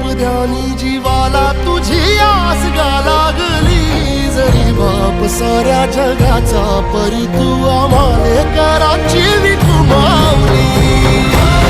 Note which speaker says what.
Speaker 1: पदयानी जीवाला तुझी आस गा लागली। जरी बाप साऱ्या जगाचा परी तू आम्हाले कराची विठू माऊली।